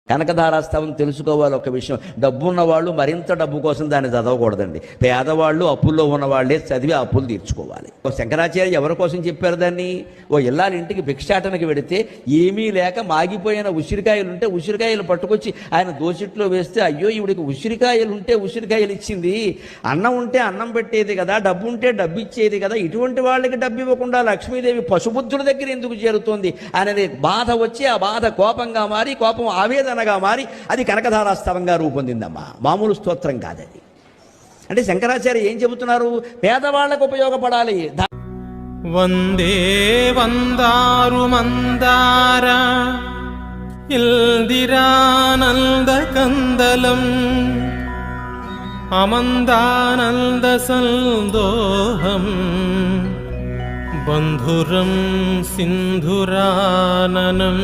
కనకధారాస్తవం తెలుసుకోవాలి. ఒక విషయం, డబ్బు ఉన్నవాళ్ళు మరింత డబ్బు కోసం దాన్ని చదవకూడదండి. పేదవాళ్ళు అప్పుల్లో ఉన్నవాళ్ళే చదివి అప్పులు తీర్చుకోవాలి. శంకరాచార్య ఎవరి కోసం చెప్పారు దాన్ని? ఓ ఇల్లాలి ఇంటికి భిక్షాటనకి వెడితే ఏమీ లేక మాగిపోయిన ఉసిరికాయలు ఉంటే ఉసిరికాయలు పట్టుకొచ్చి ఆయన దోసిట్లో వేస్తే, అయ్యో ఈవిడికి ఉసిరికాయలు ఉంటే ఉసిరికాయలు ఇచ్చింది, అన్నం ఉంటే అన్నం పెట్టేది కదా, డబ్బు ఉంటే డబ్బు ఇచ్చేది కదా, ఇటువంటి వాళ్ళకి డబ్బు ఇవ్వకుండా లక్ష్మీదేవి పశుబుద్ధుల దగ్గర ఎందుకు చేరుతోంది అనేది బాధ వచ్చి, ఆ బాధ కోపంగా మారి, కోపం ఆవేదనగా మారి అది కనకధారాస్తవంగా రూపొందిందమ్మా. మామూలు స్తోత్రం కాదది. అంటే శంకరాచార్య ఏం చెబుతున్నారు? పేదవాళ్లకు ఉపయోగపడాలి. వందే వందారు మందార ఇల్దిరానంద కందలం అమందానంద సందోహం బంధురం సింధురాననం